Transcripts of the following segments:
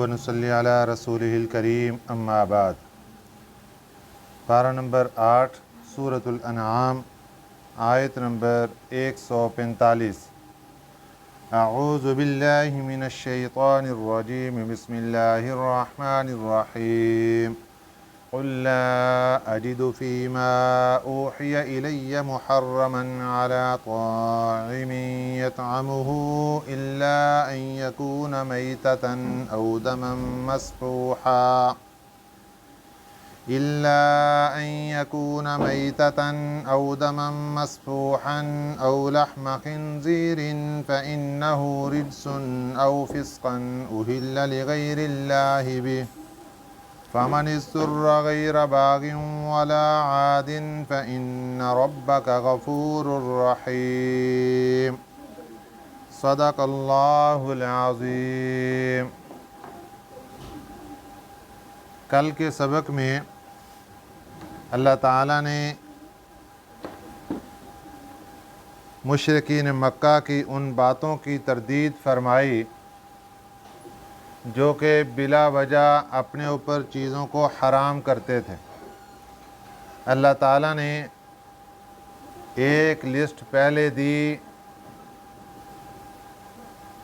व नसल्ली अला रसूलिहिल करीम अम्मा बाद। पारा नंबर 8 सूरतुल अनआम आयत नंबर 145। अऊज़ु बिल्लाहि मिनश शैतानिर रजीम बिस्मिल्लाहिर रहमानिर रहीम। क़ुल ला अजिदु फ़ीमा ऊहिय इलय्य मुहर्रमन अला ताइमिन यतअमुहु इल्ला अन यकून मैततन औ दमन मस्फूहा औ दमन मस्फूहन औ लहम खिंज़ीरिन फ़इन्नहु रिज्सुन औ फ़िस्क़न उहिल्ल लिग़ैरिल्लाहि बिहि फ़मन इज़्तुर्र ग़ैर बाग़िन वला आदिन फ़इन्न रब्बक गफ़ूरुर रहीम। सदक़ल्लाहुल अज़ीम। कल के सबक में अल्लाह ताला ने मुशरिकीन मक्का की उन बातों की तरदीद फरमाई जो कि बिला वजह अपने ऊपर चीज़ों को हराम करते थे। अल्लाह ताला ने एक लिस्ट पहले दी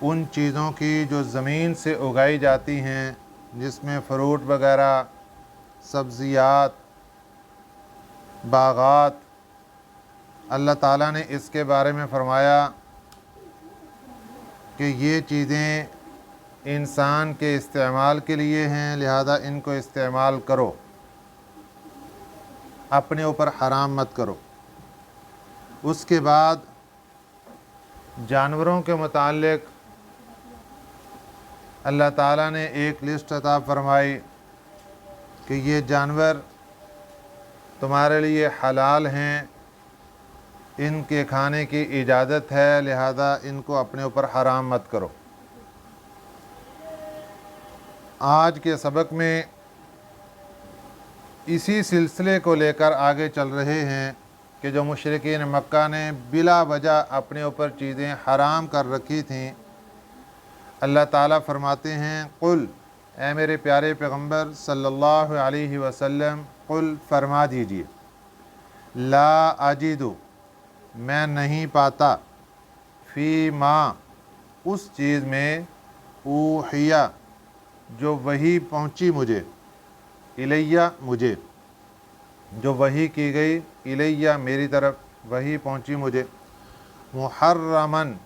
उन चीज़ों की जो ज़मीन से उगाई जाती हैं, जिसमें फ्रूट वगैरह, सब्ज़ियात, बागात। अल्लाह ताला ने इसके बारे में फ़रमाया कि ये चीज़ें इंसान के इस्तेमाल के लिए हैं, लिहाजा इनको इस्तेमाल करो, अपने ऊपर हराम मत करो। उसके बाद जानवरों के मुताल्लिक़ अल्लाह ताला ने एक लिस्ट अता फरमाई कि ये जानवर तुम्हारे लिए हलाल हैं, इनके खाने की इजाज़त है, लिहाजा इनको अपने ऊपर हराम मत करो। आज के सबक में इसी सिलसिले को लेकर आगे चल रहे हैं कि जो मुशरिकीन मक्का ने बिला वजह अपने ऊपर चीज़ें हराम कर रखी थीं। अल्लाह ताला फरमाते हैं, कुल, ए मेरे प्यारे पैगम्बर सल्लल्लाहु अलैहि वसल्लम, कुल फरमा दीजिए, ला अजिदु, मैं नहीं पाता, फ़ी मा, उस चीज़ में, ऊहिया, जो वही पहुँची मुझे, इलैया, मुझे, जो वही की गई, इलैया, मेरी तरफ वही पहुँची मुझे, मुहर्रमन,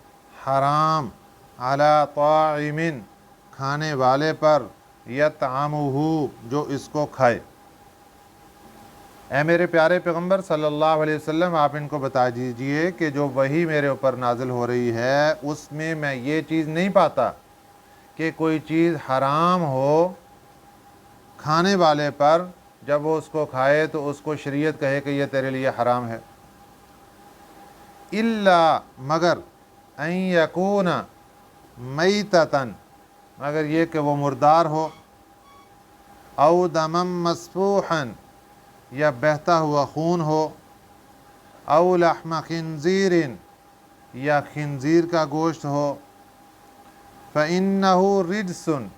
हराम, अला ताइमिन, खाने वाले पर, यतअमुहु, जो इसको खाए। ए मेरे प्यारे पैगम्बर सल्लल्लाहु अलैहि वसल्लम, आप इनको बता दीजिए कि जो वही मेरे ऊपर नाजिल हो रही है उसमें मैं ये चीज़ नहीं पाता कि कोई चीज़ हराम हो खाने वाले पर, जब वो उसको खाए तो उसको शरीयत कहे कि ये तेरे लिए हराम है। इल्ला, मगर, अन यकून मैततन, मगर ये कि वो मुर्दार हो, औ दमम मस्फूहन, या बहता हुआ खून हो, औ लहम खिंज़ीरिन, या खिंज़ीर का गोश्त हो, फ़इन्नहु रिज्सुन,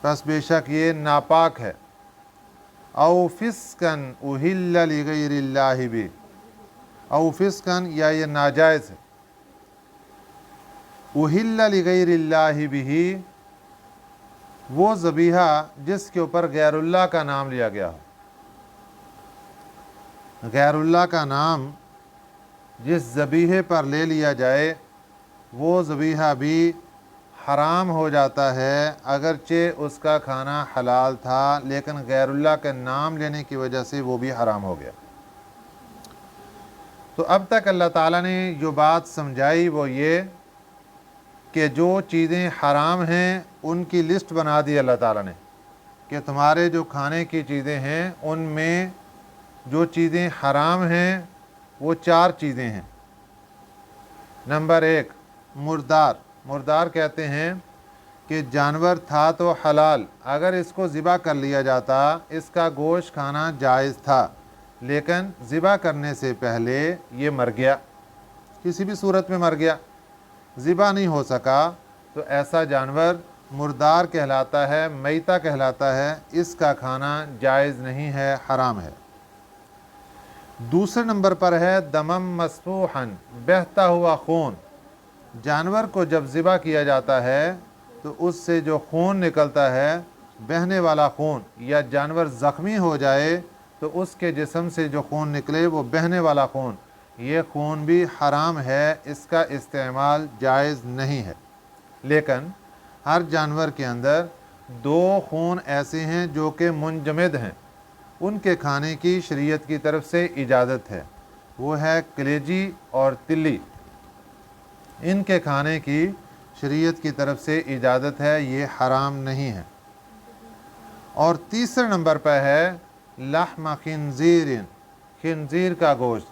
बस बेशक ये नापाक है, औ फ़िस्क़न उहिल्ल लिग़ैरिल्लाहि बिहि, औ फ़िस्क़न, या ये नाजायज़ है, उहिल्ल लिग़ैरिल्लाहि बिहि, वो ज़बीहा जिसके ऊपर गैरुल्लाह का नाम लिया गया हो। गैरुल्लाह का नाम जिस ज़बीहे पर ले लिया जाए वो ज़बीहा भी हराम हो जाता है, अगरचे उसका खाना हलाल था, लेकिन गैरुल्लाह के नाम लेने की वजह से वो भी हराम हो गया। तो अब तक अल्लाह ताला ने जो बात समझाई वो ये कि जो चीज़ें हराम हैं उनकी लिस्ट बना दी अल्लाह ताला ने कि तुम्हारे जो खाने की चीज़ें हैं उनमें जो चीज़ें हराम हैं वो 4 चीज़ें हैं। नंबर 1, मुर्दार। मुर्दार कहते हैं कि जानवर था तो हलाल, अगर इसको ज़िबा कर लिया जाता, इसका गोश्त खाना जायज़ था, लेकिन ज़िबा करने से पहले ये मर गया, किसी भी सूरत में मर गया, ज़िबा नहीं हो सका, तो ऐसा जानवर मुर्दार कहलाता है, मैता कहलाता है, इसका खाना जायज़ नहीं है, हराम है। दूसरे नंबर पर है दमम मस्फूहन, बहता हुआ खून। जानवर को जब ज़िबा किया जाता है तो उससे जो खून निकलता है, बहने वाला खून, या जानवर ज़ख्मी हो जाए तो उसके जिस्म से जो खून निकले वो बहने वाला खून, ये खून भी हराम है, इसका इस्तेमाल जायज़ नहीं है। लेकिन हर जानवर के अंदर दो खून ऐसे हैं जो कि मुंजमद हैं, उनके खाने की शरीयत की तरफ से इजाज़त है, वो है कलेजी और तिल्ली। इनके खाने की शरीयत की तरफ से इजाज़त है, ये हराम नहीं है। और तीसरे नंबर पर है लहम खिंजीर, खिंजीर का गोश्त।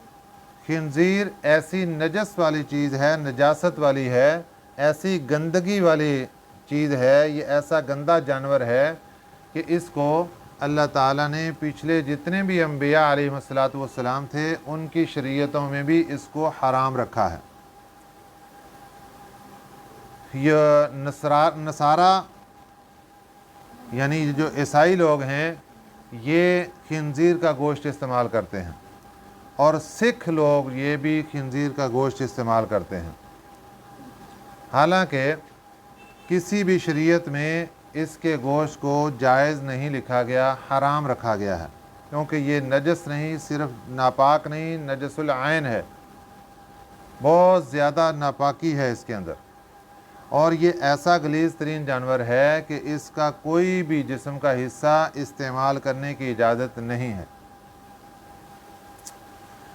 खिंजीर ऐसी नजस वाली चीज़ है, नजासत वाली है, ऐसी गंदगी वाली चीज़ है, ये ऐसा गंदा जानवर है कि इसको अल्लाह ताला ने पिछले जितने भी अम्बिया अलैहिस्सलातु वस्सलाम थे उनकी शरीयतों में भी इसको हराम रखा है। यह नसारा यानी जो ईसाई लोग हैं ये खिंजीर का गोश्त इस्तेमाल करते हैं, और सिख लोग ये भी खिंजीर का गोश्त इस्तेमाल करते हैं। हालांकि किसी भी शरीयत में इसके गोश्त को जायज़ नहीं लिखा गया, हराम रखा गया है, क्योंकि ये नजस नहीं, सिर्फ नापाक नहीं, नजसुल आइन है, बहुत ज़्यादा नापाकी है इसके अंदर। और ये ऐसा गलीज़ तरीन जानवर है कि इसका कोई भी जिस्म का हिस्सा इस्तेमाल करने की इजाज़त नहीं है।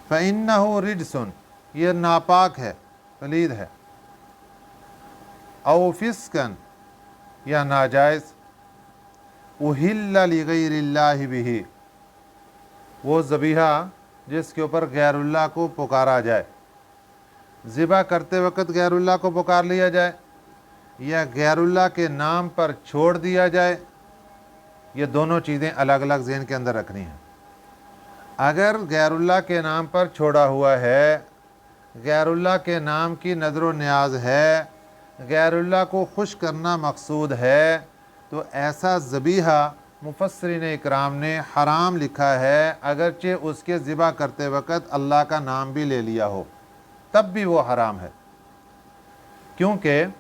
फ़इन्नहु रिजसुन, ये नापाक है, पलीद है। औ फिस्कन, या नाजायज़। उहिल्ला लिगैरिल्लाहि बिही, वो ज़बीहा जिसके ऊपर गैरुल्लाह को पुकारा जाए, ज़िबा करते वक़्त गैरुल्लाह को पुकार लिया जाए या गैरुल्लाह के नाम पर छोड़ दिया जाए, ये दोनों चीज़ें अलग अलग ज़हन के अंदर रखनी हैं। अगर गैरुल्लाह के नाम पर छोड़ा हुआ है, गैरुल्लाह के नाम की नज़र न्याज है, गैरुल्लाह को खुश करना मकसूद है, तो ऐसा ज़बीहा मुफस्सिरीन इकराम ने हराम लिखा है, अगरचे उसके ज़िबा करते वक़्त अल्लाह का नाम भी ले लिया हो, तब भी वो हराम है, क्योंकि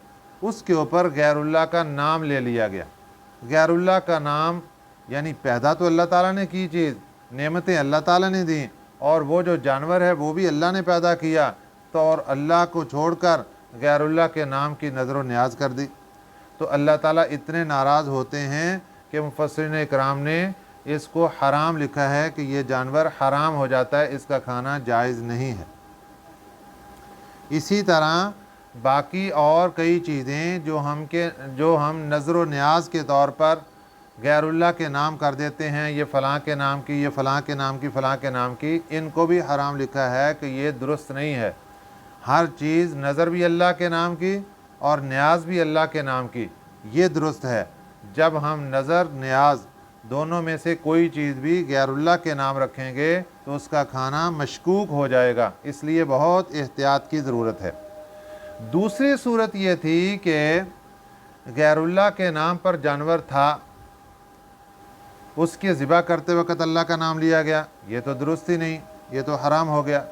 उसके ऊपर गैरुल्लाह का नाम ले लिया गया। गैरुल्लाह का नाम यानी पैदा तो अल्लाह ताला ने की चीज़, नेमतें अल्लाह ताला ने दी, और वो जो जानवर है वो भी अल्लाह ने पैदा किया, तो और अल्लाह को छोड़कर गैरुल्लाह के नाम की नज़र न्याज कर दी, तो अल्लाह ताला इतने नाराज़ होते हैं कि मुफस्सिरीन इकराम ने इसको हराम लिखा है कि ये जानवर हराम हो जाता है, इसका खाना जायज़ नहीं है। इसी तरह बाकी और कई चीज़ें जो हम नज़र न्याज के तौर पर गैरुल्लाह के नाम कर देते हैं, ये फ़लाँ के नाम की, ये फ़लाँ के नाम की, फ़लाँ के नाम की, इनको भी हराम लिखा है कि ये दुरुस्त नहीं है। हर चीज़ नज़र भी अल्लाह के नाम की और न्याज भी अल्लाह के नाम की, ये दुरुस्त है। जब हम नज़र न्याज दोनों में से कोई चीज़ भी गैरुल्लाह के नाम रखेंगे तो उसका खाना मशकूक हो जाएगा, इसलिए बहुत एहतियात की ज़रूरत है। दूसरी सूरत ये थी कि गैरुल्लाह के नाम पर जानवर था, उसके ज़िबा करते वक़्त अल्लाह का नाम लिया गया, ये तो दुरुस्त ही नहीं, ये तो हराम हो गया।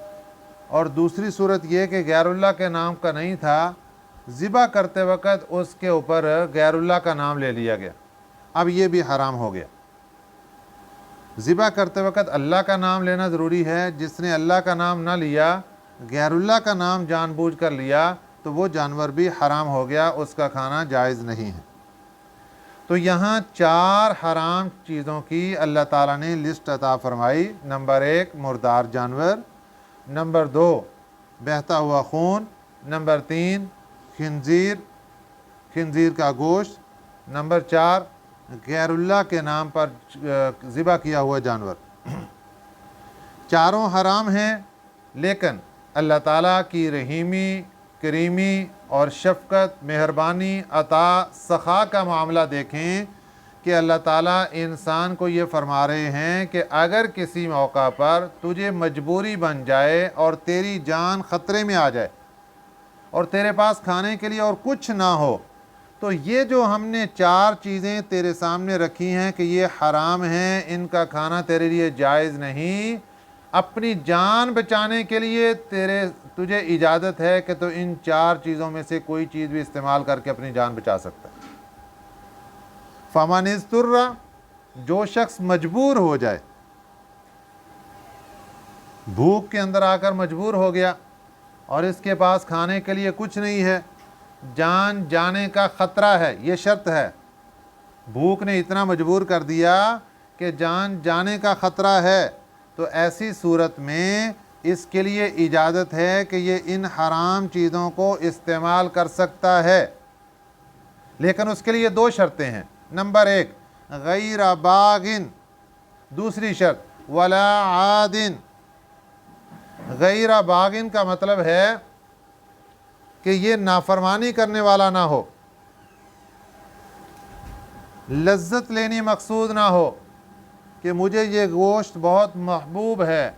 और दूसरी सूरत ये कि गैरुल्लाह के नाम का नहीं था, ज़िबा करते वक़्त उसके ऊपर गैरुल्लाह का नाम ले लिया गया, अब ये भी हराम हो गया। ज़िबा करते वक़्त अल्लाह का नाम लेना ज़रूरी है, जिसने अल्लाह का नाम ना लिया, गैरुल्लाह का नाम जानबूझ कर लिया, तो वो जानवर भी हराम हो गया, उसका खाना जायज़ नहीं है। तो यहाँ 4 हराम चीज़ों की अल्लाह ताला ने लिस्ट अता फरमाई। नंबर 1 मुर्दार जानवर, नंबर 2 बहता हुआ खून, नंबर 3 खिंजीर का गोश्त, नंबर 4 गैरुल्लाह के नाम पर ज़िबा किया हुआ जानवर। चारों हराम हैं, लेकिन अल्लाह ताला की रहीमी, करीमी और शफ़क़त, मेहरबानी, अता, सखा का मामला देखें कि अल्लाह ताला इंसान को ये फरमा रहे हैं कि अगर किसी मौका पर तुझे मजबूरी बन जाए और तेरी जान ख़तरे में आ जाए और तेरे पास खाने के लिए और कुछ ना हो, تو یہ جو ہم نے 4 چیزیں تیرے سامنے رکھی ہیں کہ یہ حرام ہیں، ان کا کھانا تیرے لیے جائز نہیں، اپنی جان بچانے کے لیے تجھے اجازت ہے کہ تو ان 4 چیزوں میں سے کوئی چیز بھی استعمال کر کے اپنی جان بچا سکتا ہے۔ فَمَنِ اضْطُرَّ، جو شخص مجبور ہو جائے، بھوک کے اندر آ کر مجبور ہو گیا اور اس کے پاس کھانے کے لیے کچھ نہیں ہے، جان جانے کا خطرہ ہے، یہ شرط ہے، بھوک نے اتنا مجبور کر دیا کہ جان جانے کا خطرہ ہے، تو ایسی صورت میں اس کے لیے اجازت ہے کہ یہ ان حرام چیزوں کو استعمال کر سکتا ہے، لیکن اس کے لیے 2 شرطیں ہیں۔ نمبر 1 غیر باغن، دوسری شرط ولا عادن۔ غیر باغن کا مطلب ہے کہ یہ نافرمانی کرنے والا نہ ہو، لذت لینی مقصود نہ ہو کہ مجھے یہ گوشت بہت محبوب ہے،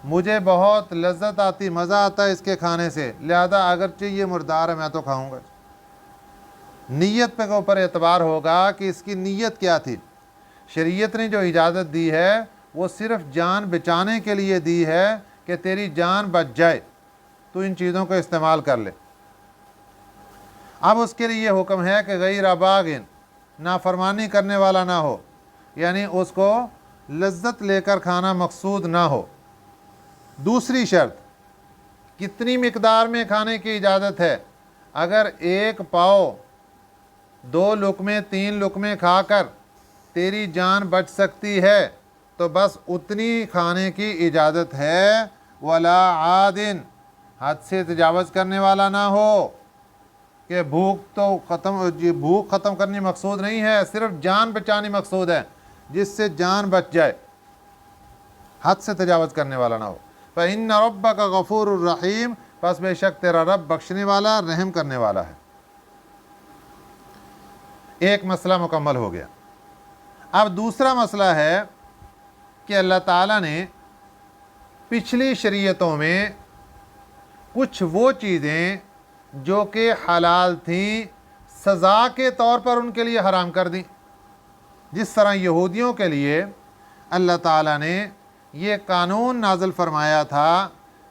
مجھے بہت لذت آتی، مزہ آتا ہے اس کے کھانے سے، لہذا اگرچہ یہ مردار ہے میں تو کھاؤں گا۔ نیت پہ اوپر اعتبار ہوگا کہ اس کی نیت کیا تھی۔ شریعت نے جو اجازت دی ہے وہ صرف جان بچانے کے لیے دی ہے کہ تیری جان بچ جائے تو ان چیزوں کو استعمال کر لے۔ اب اس کے لیے یہ حکم ہے کہ غیر باغن، نافرمانی کرنے والا نہ ہو، یعنی اس کو لذت لے کر کھانا مقصود نہ ہو۔ دوسری شرط، کتنی مقدار میں کھانے کی اجازت ہے؟ اگر 1 پاؤ 2 لقمے 3 لقمے کھا کر تیری جان بچ سکتی ہے تو بس اتنی کھانے کی اجازت ہے۔ ولا عادن، حد سے تجاوز کرنے والا نہ ہو کہ بھوک ختم کرنی مقصود نہیں ہے، صرف جان بچانی مقصود ہے، جس سے جان بچ جائے، حد سے تجاوز کرنے والا نہ ہو۔ فَإِنَّ رَبَّكَ غَفُورٌ رَحِيمٌ، پس بے شک تیرا رب بخشنے والا، رحم کرنے والا ہے۔ ایک مسئلہ مکمل ہو گیا۔ اب دوسرا مسئلہ ہے کہ اللہ تعالیٰ نے پچھلی شریعتوں میں کچھ وہ چیزیں جو کہ حلال تھیں سزا کے طور پر ان کے لیے حرام کر دیں۔ جس طرح یہودیوں کے لیے اللہ تعالیٰ نے یہ قانون نازل فرمایا تھا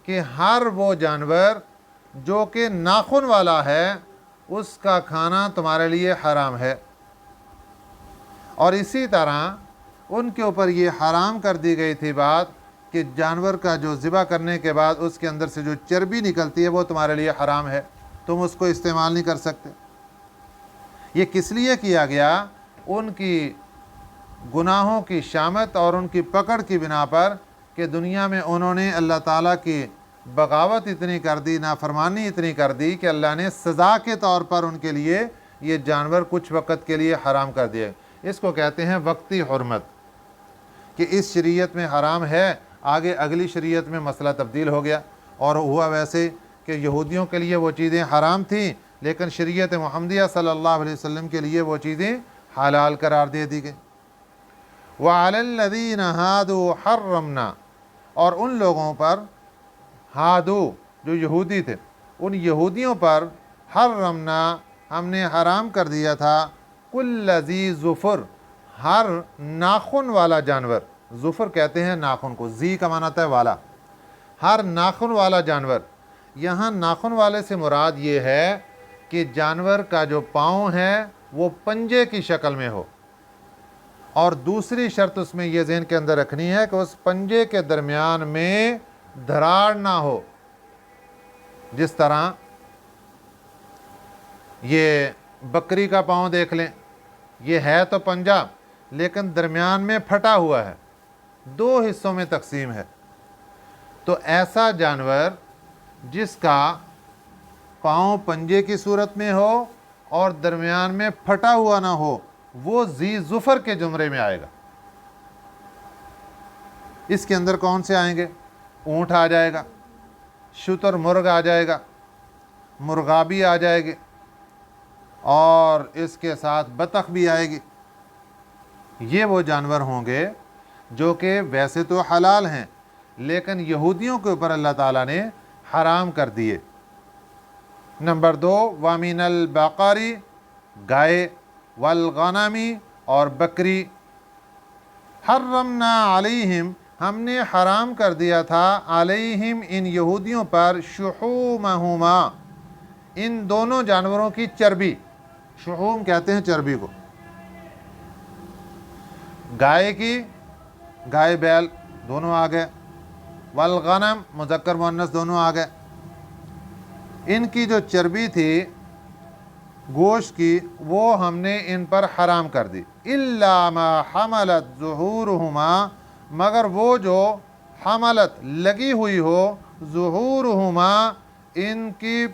کہ ہر وہ جانور جو کہ ناخن والا ہے اس کا کھانا تمہارے لیے حرام ہے، اور اسی طرح ان کے اوپر یہ حرام کر دی گئی تھی بات کہ جانور کا جو ذبح کرنے کے بعد اس کے اندر سے جو چربی نکلتی ہے وہ تمہارے لیے حرام ہے، تم اس کو استعمال نہیں کر سکتے۔ یہ کس لیے کیا گیا؟ ان کی گناہوں کی شامت اور ان کی پکڑ کی بنا پر کہ دنیا میں انہوں نے اللہ تعالیٰ کی بغاوت اتنی کر دی، نافرمانی اتنی کر دی کہ اللہ نے سزا کے طور پر ان کے لیے یہ جانور کچھ وقت کے لیے حرام کر دیے۔ اس کو کہتے ہیں وقتی حرمت، کہ اس شریعت میں حرام ہے، آگے اگلی شریعت میں مسئلہ تبدیل ہو گیا، اور ہوا ویسے کہ یہودیوں کے لیے وہ چیزیں حرام تھیں لیکن شریعت محمدیہ صلی اللہ علیہ وسلم کے لیے وہ چیزیں حلال قرار دے دی گئیں۔ وَعَلَى الَّذِينَ هَادُوا حَرَّمْنَا، اور ان لوگوں پر ہادو جو یہودی تھے، ان یہودیوں پر حرمنا ہم نے حرام کر دیا تھا کل ذی ظفر، ہر ناخن والا جانور، ظفر کہتے ہیں ناخن کو، ذی کا معنی ہے والا، ہر ناخن والا جانور۔ یہاں ناخن والے سے مراد یہ ہے کہ جانور کا جو پاؤں ہے وہ پنجے کی شکل میں ہو، اور دوسری شرط اس میں یہ ذہن کے اندر رکھنی ہے کہ اس پنجے کے درمیان میں دھراڑ نہ ہو۔ جس طرح یہ بکری کا پاؤں دیکھ لیں، یہ ہے تو پنجہ لیکن درمیان میں پھٹا ہوا ہے، 2 حصوں میں تقسیم ہے، تو ایسا جانور جس کا پاؤں پنجے کی صورت میں ہو اور درمیان میں پھٹا ہوا نہ ہو وہ ذی ظفر کے زمرے میں آئے گا۔ اس کے اندر کون سے آئیں گے؟ اونٹ آ جائے گا، شتر مرغ آ جائے گا، مرغابی آ جائے گی، اور اس کے ساتھ بطخ بھی آئے گی۔ یہ وہ جانور ہوں گے جو کہ ویسے تو حلال ہیں لیکن یہودیوں کے اوپر اللہ تعالیٰ نے حرام کر دیے۔ نمبر 2 وَمِنَ الْبَقَرِ गाय, वलगनमी और बकरी। हर्रमना अलैहिम, हमने हराम कर दिया था, अलैहिम इन यहूदियों पर, शुहूमहुमा इन दोनों जानवरों की चर्बी। शुहूम कहते हैं चर्बी को। गाय की, गाय बैल दोनों आ गए, वलगनम मुज़क्कर मुअन्नस दोनों आ गए। इनकी जो चर्बी थी गोश्त की, वो हमने इन पर हराम कर दी। इल्ला मा हमलत ज़ुहूरुहुमा, मगर वो जो हमलत लगी हुई हो, ज़ुहूरुहुमा इनकी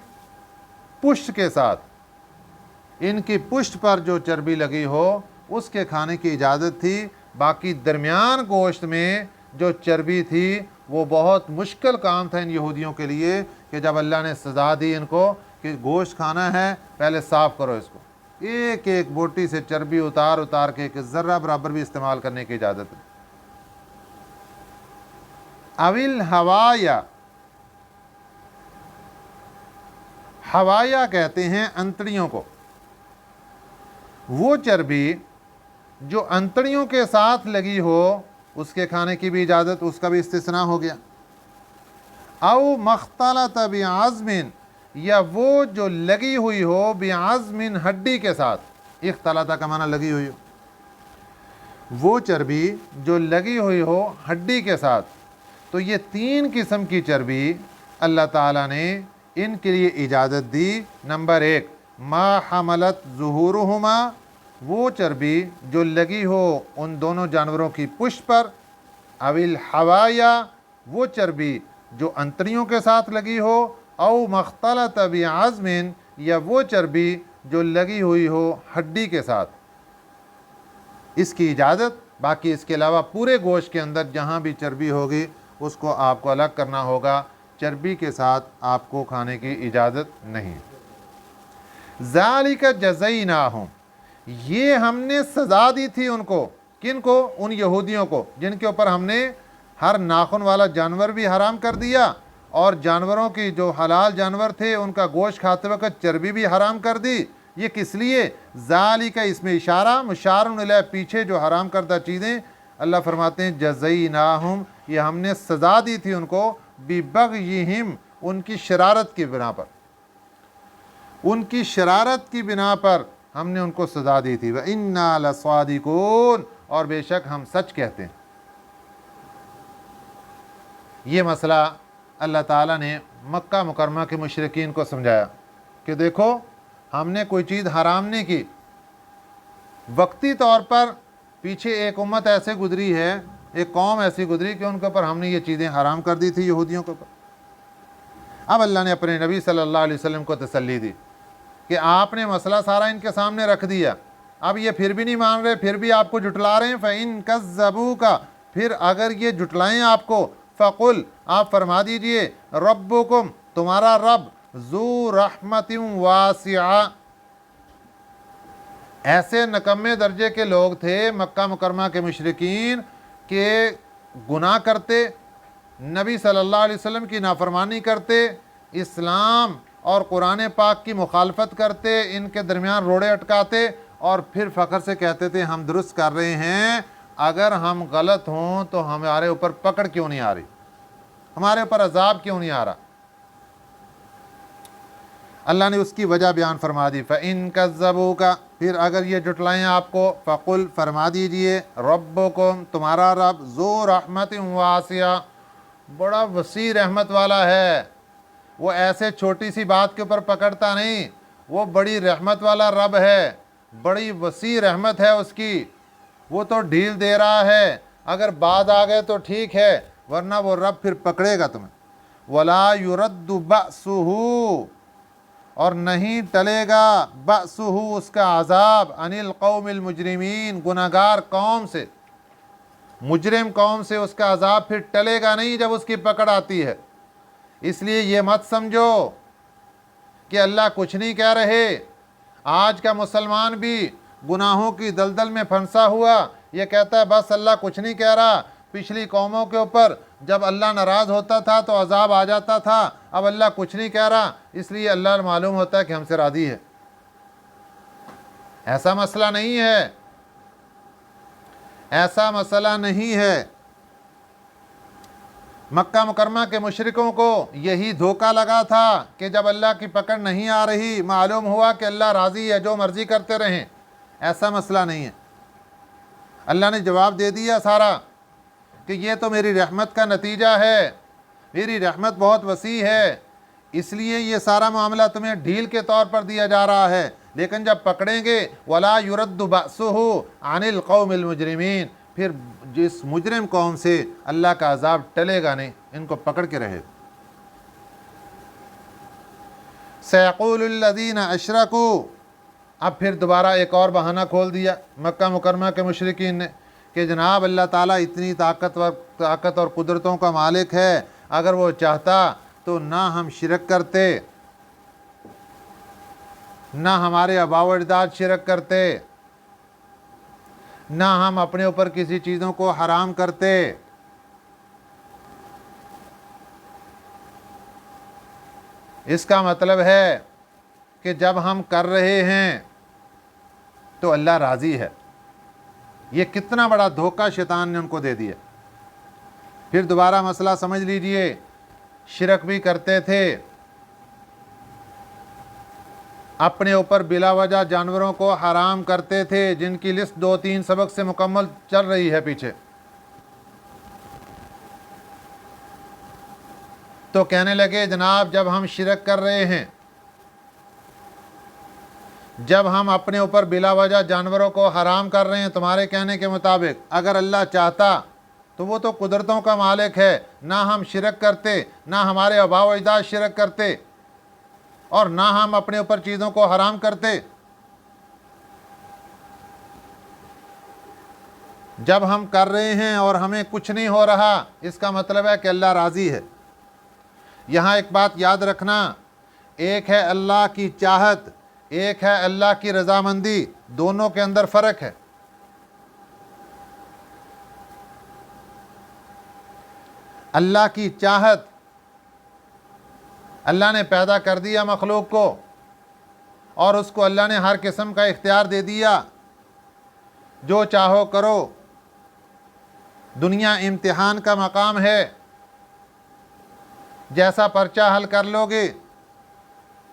पुष्ट के साथ, इनकी पुष्ट पर जो चर्बी लगी हो उसके खाने की इजाज़त थी। बाकी दरमियान गोश्त में जो चर्बी थी वो बहुत मुश्किल काम था इन यहूदियों के लिए कि जब अल्लाह ने सज़ा दी इनको कि गोश्त खाना है पहले साफ़ करो इसको, एक एक बोटी से चर्बी उतार उतार के एक ज़र्रा बराबर भी इस्तेमाल करने की इजाज़त है। अविल हवाया, हवाया कहते हैं अंतड़ियों को, वो चर्बी जो अंतड़ियों के साथ लगी हो उसके खाने की भी इजाज़त, उसका भी इस्तिस्ना हो गया। औ मख्तलत बिअज़्मिन, या वो जो लगी हुई हो बिअज़्मिन हड्डी के साथ, इख्तलता का माना लगी हुई हो, वो चर्बी जो लगी हुई हो हड्डी के साथ। तो ये तीन किस्म की चर्बी अल्लाह ताला ने इनके लिए इजाज़त दी। नंबर एक, मा हमलत ज़ुहूरुहुमा, वो चर्बी जो लगी हो उन दोनों जानवरों की पुष्ट पर। अविल हवाया, वो चर्बी जो अंतड़ियों के साथ लगी हो। औ मख्तलत बिअज़्मिन, या वो चर्बी जो लगी हुई हो हड्डी के साथ, इसकी इजाज़त। बाकी इसके अलावा पूरे गोश्त के अंदर जहाँ भी चर्बी होगी उसको आपको अलग करना होगा, चर्बी के साथ आपको खाने की इजाज़त नहीं। ज़ालिका जज़ैनाहुम, ये हमने सज़ा दी थी उनको। किन को? उन यहूदियों को जिनके ऊपर हमने हर नाखून वाला जानवर भी हराम कर दिया और जानवरों की जो हलाल जानवर थे उनका गोश्त खाते वक्त चर्बी भी हराम कर दी। ये किस लिए? ज़ालिका, इसमें इशारा, मुशारुन इलैह, पीछे जो हराम करदा चीज़ें, अल्लाह फरमाते हैं जज़ैनाहुम, ये हमने सज़ा दी थी उनको, बिबग़यिहिम, उनकी शरारत की बिना पर, उनकी शरारत की बिना पर हमने उनको सज़ा दी थी। व इन्ना लसादिकून, और बेशक हम सच कहते हैं। ये मसला अल्लाह ताला ने मक्का मुकरमा के मुशरिकीन को समझाया कि देखो हमने कोई चीज़ हराम नहीं की, वक्ती तौर पर पीछे एक उम्मत ऐसे गुजरी है, एक कौम ऐसी गुजरी कि उनके ऊपर हमने ये चीज़ें हराम कर दी थी, यहूदियों के ऊपर। अब अल्लाह ने अपने नबी सल्लल्लाहु अलैहि वसल्लम को तसल्ली दी कि आपने मसला सारा इनके सामने रख दिया, अब ये फिर भी नहीं मान रहे, फिर भी आपको जुटला रहे हैं। फ़इन कज़्ज़बूका, फिर अगर ये जुटलाएं आपको, फ़कुल, आप फरमा दीजिए, रब्बुकुम, तुम्हारा रब, ज़ू रहमतिन वासिआ। ऐसे नकम्मे दर्जे के लोग थे मक्का मुकरमा के मुशरिकीन के गुनाह करते, नबी सल्लल्लाहु अलैहि वसल्लम की नाफरमानी करते, इस्लाम और कुरान पाक की मुखालफत करते, इनके दरमियान रोड़े अटकाते और फिर फ़ख्र से कहते थे हम दुरुस्त कर रहे हैं, अगर हम गलत हों तो हमारे ऊपर पकड़ क्यों नहीं आ रही, हमारे ऊपर अजाब क्यों नहीं आ रहा। अल्लाह ने उसकी वजह बयान फरमा दी। फ़इन कज़्ज़बूका, फिर अगर ये जुटलाएं आपको, फ़कुल, फरमा दीजिए, रब्बुकुम, तुम्हारा रब, ज़ू रहमतिन वासिआ, बड़ा वसी रहमत वाला है, वो ऐसे छोटी सी बात के ऊपर पकड़ता नहीं, वो बड़ी रहमत वाला रब है, बड़ी वसी रहमत है उसकी, वो तो ढील दे रहा है, अगर बाद आ गए तो ठीक है, वरना वो रब फिर पकड़ेगा तुम्हें। वला युरद्दु बअसुहु, और नहीं टलेगा, बअसुहु, उसका अजाब, अनिल कौमिल मुजरिमीन, गुनाहगार कौम से, मुजरिम कौम से उसका अजाब फिर टलेगा नहीं जब उसकी पकड़ आती है। इसलिए ये मत समझो कि अल्लाह कुछ नहीं कह रहे। आज का मुसलमान भी गुनाहों की दलदल में फंसा हुआ, ये कहता है बस अल्लाह कुछ नहीं कह रहा, पिछली कौमों के ऊपर जब अल्लाह नाराज़ होता था तो अजाब आ जाता था, अब अल्लाह कुछ नहीं कह रहा, इसलिए अल्लाह मालूम होता है कि हमसे राज़ी है। ऐसा मसला नहीं है, ऐसा मसला नहीं है। मक्का मुकरमा के मुशरिकों को यही धोखा लगा था कि जब अल्लाह की पकड़ नहीं आ रही, मालूम हुआ कि अल्लाह राज़ी है, जो मर्ज़ी करते रहें। ऐसा मसला नहीं है। अल्लाह ने जवाब दे दिया सारा कि ये तो मेरी रहमत का नतीजा है, मेरी रहमत बहुत वसी है, इसलिए ये सारा मामला तुम्हें ढील के तौर पर दिया जा रहा है। लेकिन जब पकड़ेंगे, वला युरद्दु बअसुहु अनिल कौमिल मुजरिमीन, फिर जिस मुजरिम कौम से अल्लाह का अजाब टलेगा नहीं, इनको पकड़ के रहे। सयक़ूलुल लज़ीना अशरकू, अब फिर दोबारा एक और बहाना खोल दिया मक्का मुकरमा के मुशरिकीन ने कि जनाब अल्लाह ताला इतनी ताकत और कुदरतों का मालिक है, अगर वो चाहता तो ना हम शिरक करते, ना हमारे आबा व अजदाद शिरक करते, ना हम अपने ऊपर किसी चीज़ों को हराम करते। इसका मतलब है कि जब हम कर रहे हैं तो अल्लाह राज़ी है। ये कितना बड़ा धोखा शैतान ने उनको दे दिया। फिर दोबारा मसला समझ लीजिए, शिरक भी करते थे, अपने ऊपर बिला वजह जानवरों को हराम करते थे, जिनकी लिस्ट 2-3 सबक से मुकम्मल चल रही है पीछे। तो कहने लगे जनाब जब हम शिरक कर रहे हैं, जब हम अपने ऊपर बिला वजह जानवरों को हराम कर रहे हैं तुम्हारे कहने के मुताबिक, अगर अल्लाह चाहता तो वो तो कुदरतों का मालिक है, ना हम शिरक करते, ना हमारे आबा व अजदाद शिरक करते, और ना हम अपने ऊपर चीज़ों को हराम करते। जब हम कर रहे हैं और हमें कुछ नहीं हो रहा, इसका मतलब है कि अल्लाह राज़ी है। यहाँ एक बात याद रखना, एक है अल्लाह की चाहत, एक है अल्लाह की रज़ामंदी, दोनों के अंदर फ़र्क है। अल्लाह की चाहत, अल्लाह ने पैदा कर दिया मखलूक को और उसको अल्लाह ने हर किस्म का इख्तियार दे दिया, जो चाहो करो। दुनिया इम्तिहान का मकाम है, जैसा पर्चा हल कर लोगे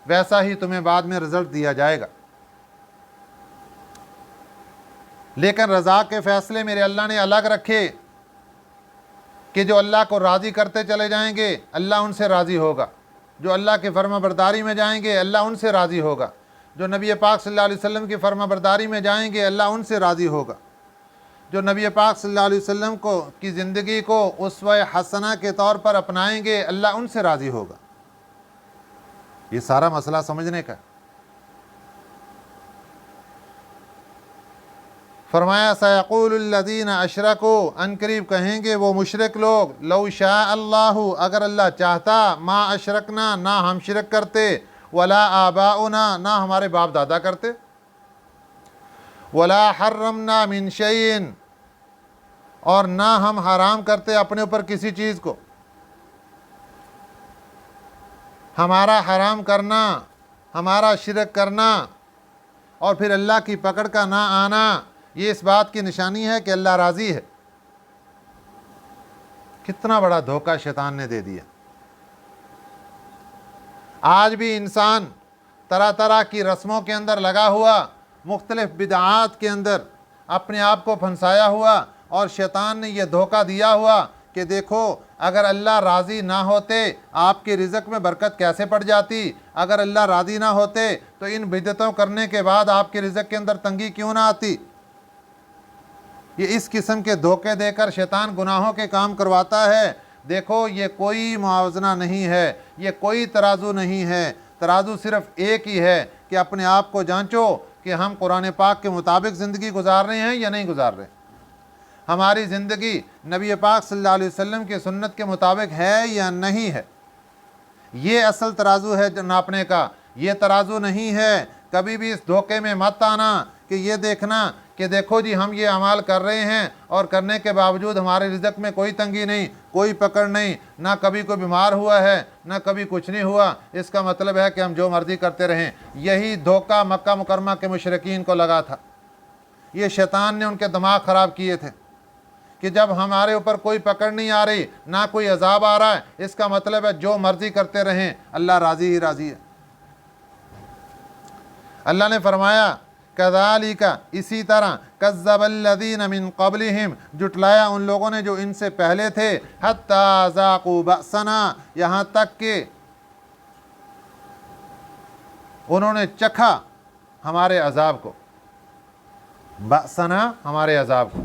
वैसा ही तुम्हें बाद में रिज़ल्ट दिया जाएगा। लेकिन रज़ा के फ़ैसले मेरे अल्लाह ने अलग रखे कि जो अल्लाह को राज़ी करते चले जाएंगे अल्लाह उनसे राज़ी होगा, जो अल्लाह की फर्माबरदारी में जाएंगे अल्लाह उनसे राज़ी होगा, जो नबी पाक सल्लल्लाहु अलैहि वसल्लम की फर्माबरदारी में जाएंगे अल्लाह उनसे राज़ी होगा, जो नबी पाक सल्लल्लाहु अलैहि वसल्लम को की ज़िंदगी को उसवा हसना के तौर पर अपनाएंगे अल्लाह उनसे राज़ी होगा। ये सारा मसला समझने का। फरमाया सयक़ूलुल लज़ीना अशरकू, अनकरीब कहेंगे वो मुशरिक लोग, लौ शाअ अल्लाहु, अगर अल्लाह चाहता, मा अशरकना, ना हम शिरक करते, वला आबाउना, ना हमारे बाप दादा करते, वला हर्रमना मिन शैइन, और ना हम हराम करते अपने ऊपर किसी चीज़ को। हमारा हराम करना, हमारा शिरक करना और फिर अल्लाह की पकड़ का ना आना, ये इस बात की निशानी है कि अल्लाह राज़ी है। कितना बड़ा धोखा शैतान ने दे दिया। आज भी इंसान तरह तरह की रस्मों के अंदर लगा हुआ, मुख्तलिफ बिदआत के अंदर अपने आप को फंसाया हुआ, और शैतान ने यह धोखा दिया हुआ कि देखो अगर अल्लाह राज़ी ना होते आपके रिज़्क़ में बरकत कैसे पड़ जाती, अगर अल्लाह राज़ी ना होते तो इन बिदअतों करने के बाद आपके रिज़्क़ के अंदर तंगी क्यों ना आती। ये इस किस्म के धोखे देकर शैतान गुनाहों के काम करवाता है। देखो ये कोई मुआवजना नहीं है, ये कोई तराजू नहीं है। तराजू सिर्फ एक ही है कि अपने आप को जांचो कि हम कुरान पाक के मुताबिक ज़िंदगी गुजार रहे हैं या नहीं गुजार रहे, हमारी ज़िंदगी नबी पाक सल्लल्लाहु अलैहि वसल्लम की सुन्नत के मुताबिक है या नहीं है। ये असल तराजू है नापने का, ये तराजू नहीं है। कभी भी इस धोखे में मत आना कि ये देखना कि देखो जी हम ये अमाल कर रहे हैं और करने के बावजूद हमारे रिज़्क़ में कोई तंगी नहीं, कोई पकड़ नहीं, ना कभी कोई बीमार हुआ है, ना कभी कुछ नहीं हुआ, इसका मतलब है कि हम जो मर्ज़ी करते रहें। यही धोखा मक्का मुकरमा के मुशरिकीन को लगा था। ये शैतान ने उनके दिमाग ख़राब किए थे कि जब हमारे ऊपर कोई पकड़ नहीं आ रही, ना कोई अजाब आ रहा है, इसका मतलब है जो मर्ज़ी करते रहें, अल्लाह राज़ी ही राज़ी है। अल्लाह ने फरमाया कज़ालिका, इसी तरह कज़्ज़बल्लज़ीन मिन क़ब्लिहिम, जुटलाया उन लोगों ने जो इनसे पहले थे, हत्ता ज़ाक़ू बअसना, यहाँ तक कि उन्होंने चखा हमारे अजाब को, बअसना हमारे अजाब को।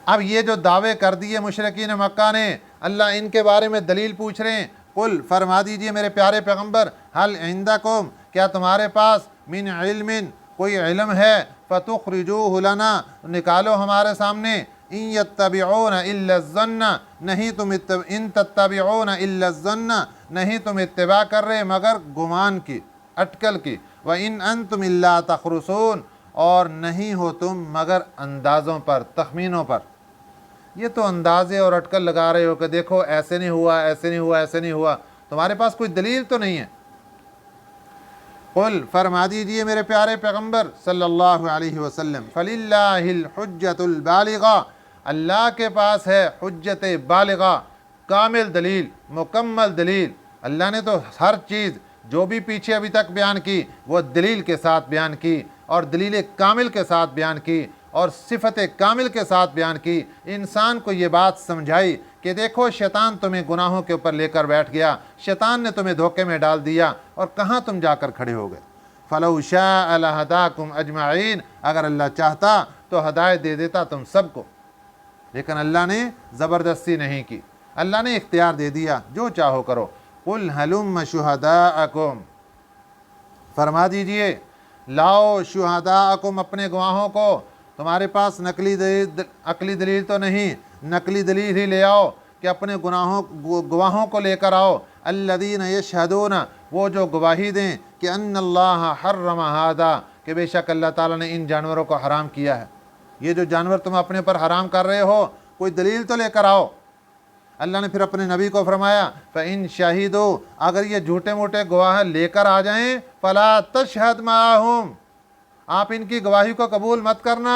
अब ये जो दावे कर दिए मुशरिकीन मक्का ने, अल्लाह इनके बारे में दलील पूछ रहे हैं। कुल, फरमा दीजिए मेरे प्यारे पैगम्बर, हल इंदकुम, क्या तुम्हारे पास मिन इल्मिन, कोई इल्म है, फतुखरिजूहु लना, निकालो हमारे सामने, इन यत्तबिऊना इल्ला ज़न्न, नहीं तुम इन तत्तबिऊना इल्ला ज़न्न, नहीं तुम इत्तिबा कर रहे मगर गुमान की, अटकल की, व इन अंतुम इल्ला तखरुसून, और नहीं हो तुम मगर अंदाज़ों पर, तखमीनों पर। ये तो अंदाज़े और अटकल लगा रहे हो कि देखो ऐसे नहीं हुआ, ऐसे नहीं हुआ, ऐसे नहीं हुआ, तुम्हारे पास कोई दलील तो नहीं है। कुल, फरमा दीजिए मेरे प्यारे पैगम्बर सल्लल्लाहु अलैहि वसल्लम, फलिल्लाहिल हुज्जतुल बालिगा, अल्लाह के पास है हुज्जत बालिगा, कामिल दलील, मुकम्मल दलील। अल्लाह ने तो हर चीज़ जो भी पीछे अभी तक बयान की वो दलील के साथ बयान की, और दलील कामिल के साथ बयान की, और सिफत कामिल के साथ बयान की। इंसान को ये बात समझाई कि देखो शैतान तुम्हें गुनाहों के ऊपर लेकर बैठ गया, शैतान ने तुम्हें धोखे में डाल दिया, और कहाँ तुम जाकर खड़े हो गए। फलौ शाअ लहदाकुम अजमाइन, अगर अल्लाह चाहता तो हदायत दे देता तुम सबको, लेकिन अल्लाह ने ज़बरदस्ती नहीं की, अल्लाह ने इख्तियार दे दिया, जो चाहो करो। कुल हलुम्म शुहदाअकुम, फरमा दीजिए लाओ शुहदाअकुम, अपने गवाहों को, तुम्हारे पास अकली दलील तो नहीं, नकली दलील ही ले आओ कि अपने गवाहों को लेकर आओ। अल्लज़ीन यशहदून, वो जो गवाही दें कि अन्नल्लाह हर्रम हादा, कि बेशक अल्लाह ताला ने इन जानवरों को हराम किया है। ये जो जानवर तुम अपने पर हराम कर रहे हो, कोई दलील तो लेकर आओ। अल्लाह ने फिर अपने नबी को फरमाया फ़इन शाहिदो, अगर ये झूठे मोटे गवाह लेकर आ जाएं, फ़ला तशहद माहुम, आप इनकी गवाही को कबूल मत करना।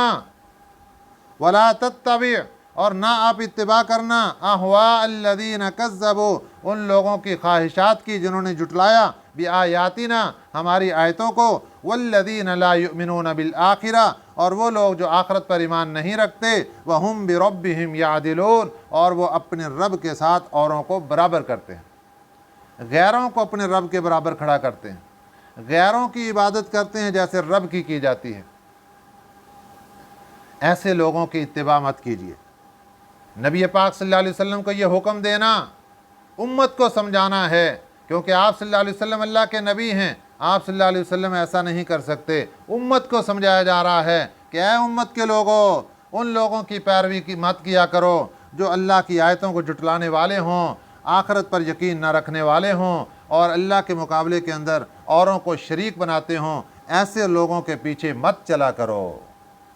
वला तत्तबि, और ना आप इत्तिबा करना, अहवा अल्लज़ीन कज़्ज़बू, उन लोगों की ख्वाहिशात की जिन्होंने जुटलाया, बि आयातिना, हमारी आयतों को, वल्लज़ीन ला युमिनून बिल आखिरा, और वो लोग जो आखिरत पर ईमान नहीं रखते, वहुम बिरब्बिहिम यादिलून, और वो अपने रब के साथ औरों को बराबर करते हैं, गैरों को अपने रब के बराबर खड़ा करते हैं, गैरों की इबादत करते हैं जैसे रब की जाती है। ऐसे लोगों की इत्तिबा मत कीजिए। नबी पाक सल्लल्लाहु अलैहि वसल्लम को ये हुक्म देना उम्मत को समझाना है, क्योंकि आप सल्लल्लाहु अलैहि वसल्लम अल्लाह के नबी हैं, आप सल्लल्लाहु अलैहि वसल्लम ऐसा नहीं कर सकते। उम्मत को समझाया जा रहा है कि ऐ उम्मत के लोगों, उन लोगों की पैरवी की मत किया करो जो अल्लाह की आयतों को जुटलाने वाले हों, आखिरत पर यकीन न रखने वाले हों, और अल्लाह के मुकाबले के अंदर औरों को शरीक बनाते हों। ऐसे लोगों के पीछे मत चला करो।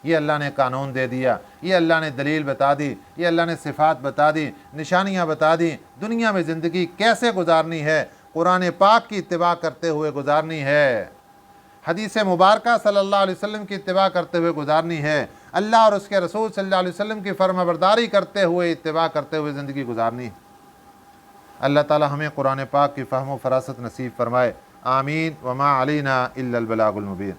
ये अल्लाह ने कानून दे दिया, ये अल्लाह ने दलील बता दी, ये अल्लाह ने सिफ़ात बता दी, निशानियाँ बता दी, दुनिया में ज़िंदगी कैसे गुजारनी है, कुरान पाक की इत्तिबा करते हुए गुजारनी है, हदीस मुबारका सल्लल्लाहु अलैहि वसल्लम की इत्तिबा करते हुए गुजारनी है, अल्लाह और उसके रसूल सल्लल्लाहु अलैहि वसल्लम की फरमाबरदारी करते हुए, इत्तिबा करते हुए ज़िंदगी गुजारनी है। अल्लाह ताला हमें कुरान पाक की फ़हम व फ़रासत नसीब फरमाए। आमीन। वमा अलैना इल्लल बलागुल मुबीन।